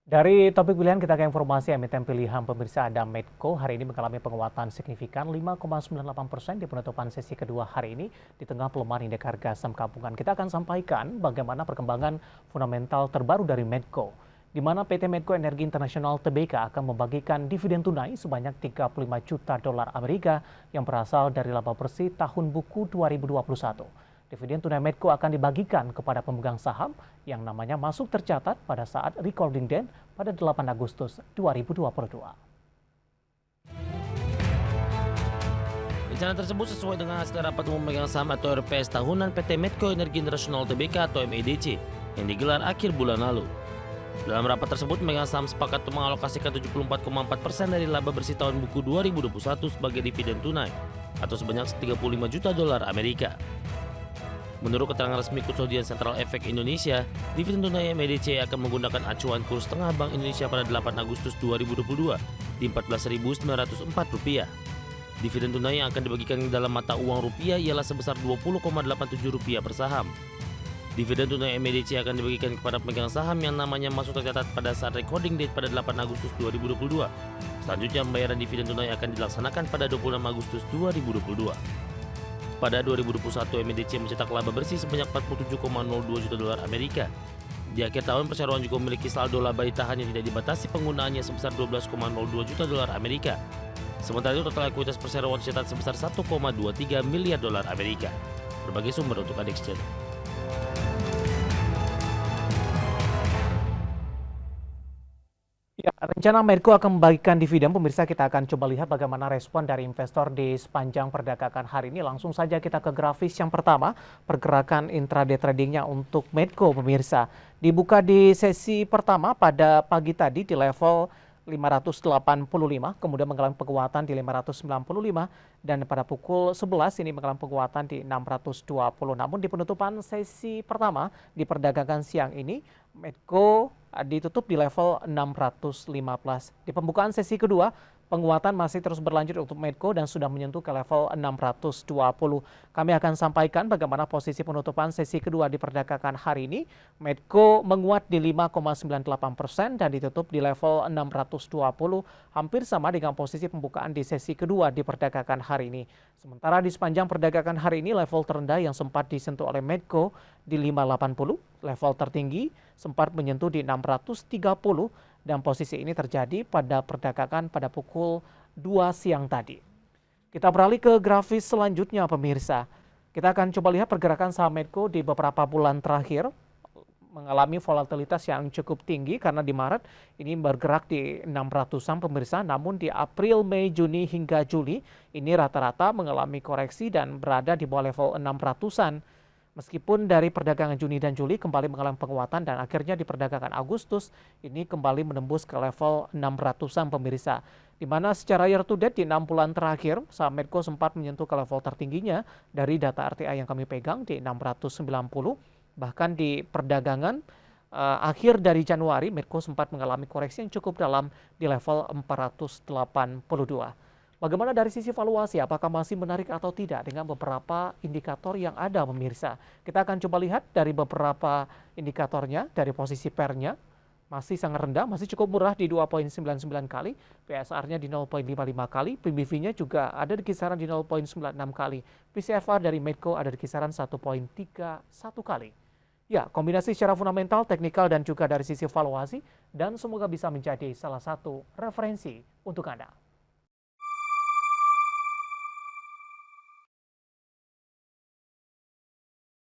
Dari topik pilihan kita ke informasi emiten pilihan pemirsa ada Medco hari ini mengalami penguatan signifikan 5,98% di penutupan sesi kedua hari ini di tengah pelemahan indeks harga saham gabungan. Kita akan sampaikan bagaimana perkembangan fundamental terbaru dari Medco, di mana PT Medco Energi Internasional Tbk akan membagikan dividen tunai sebanyak 35 juta dolar Amerika yang berasal dari laba bersih tahun buku 2021. Dividen tunai Medco akan dibagikan kepada pemegang saham yang namanya masuk tercatat pada saat recording date pada 8 Agustus 2022. Rencana tersebut sesuai dengan hasil rapat umum pemegang saham atau RPS tahunan PT Medco Energi Internasional Tbk atau MEDC yang digelar akhir bulan lalu. Dalam rapat tersebut, pemegang saham sepakat untuk mengalokasikan 74,4% dari laba bersih tahun buku 2021 sebagai dividen tunai atau sebanyak 35 juta dolar Amerika. Menurut keterangan resmi Kustodian Sentral Efek Indonesia, dividen tunai MEDC akan menggunakan acuan kurs tengah Bank Indonesia pada 8 Agustus 2022 di Rp14.904. Dividen tunai yang akan dibagikan dalam mata uang rupiah ialah sebesar Rp20,87 per saham. Dividen tunai MEDC akan dibagikan kepada pemegang saham yang namanya masuk tercatat pada saat recording date pada 8 Agustus 2022. Selanjutnya, pembayaran dividen tunai akan dilaksanakan pada 26 Agustus 2022. Pada 2021, MEDC mencetak laba bersih sebanyak 47,02 juta dolar Amerika. Di akhir tahun, perseroan juga memiliki saldo laba ditahan yang tidak dibatasi penggunaannya sebesar 12,02 juta dolar Amerika. Sementara itu, total ekuitas perseroan dicatat sebesar 1,23 miliar dolar Amerika. Berbagai sumber untuk Adex Channel. Ya, rencana Medco akan membagikan dividen. Pemirsa, kita akan coba lihat bagaimana respon dari investor di sepanjang perdagangan hari ini. Langsung saja kita ke grafis yang pertama, pergerakan intraday tradingnya untuk Medco, pemirsa. Dibuka di sesi pertama pada pagi tadi di level 585, kemudian mengalami penguatan di 595, dan pada pukul 11 ini mengalami penguatan di 620. Namun di penutupan sesi pertama di perdagangan siang ini, Medco ditutup di level 615. Di pembukaan sesi kedua, penguatan masih terus berlanjut untuk Medco dan sudah menyentuh ke level 620. Kami akan sampaikan bagaimana posisi penutupan sesi kedua di perdagangan hari ini. Medco menguat di 5,98% dan ditutup di level 620, hampir sama dengan posisi pembukaan di sesi kedua di perdagangan hari ini. Sementara di sepanjang perdagangan hari ini, level terendah yang sempat disentuh oleh Medco di 580, level tertinggi sempat menyentuh di 630, dan posisi ini terjadi pada perdagangan pada pukul 2 siang tadi. Kita beralih ke grafis selanjutnya, pemirsa. Kita akan coba lihat pergerakan saham Medco di beberapa bulan terakhir mengalami volatilitas yang cukup tinggi karena di Maret ini bergerak di 600-an, pemirsa. Namun di April, Mei, Juni hingga Juli ini rata-rata mengalami koreksi dan berada di bawah level 600-an. Meskipun dari perdagangan Juni dan Juli kembali mengalami penguatan dan akhirnya di perdagangan Agustus ini kembali menembus ke level 600-an, pemirsa. Di mana secara year to date di 6 bulan terakhir, saham Medco sempat menyentuh ke level tertingginya dari data RTA yang kami pegang di 690. Bahkan di perdagangan akhir dari Januari, Medco sempat mengalami koreksi yang cukup dalam di level 482. Bagaimana dari sisi valuasi, apakah masih menarik atau tidak dengan beberapa indikator yang ada, pemirsa? Kita akan coba lihat dari beberapa indikatornya, dari posisi PER-nya, masih sangat rendah, masih cukup murah di 2,99 kali, PSR-nya di 0,55 kali, PBV-nya juga ada di kisaran di 0,96 kali, PCFR dari Medco ada di kisaran 1,31 kali. Ya, kombinasi secara fundamental, teknikal, dan juga dari sisi valuasi, dan semoga bisa menjadi salah satu referensi untuk Anda.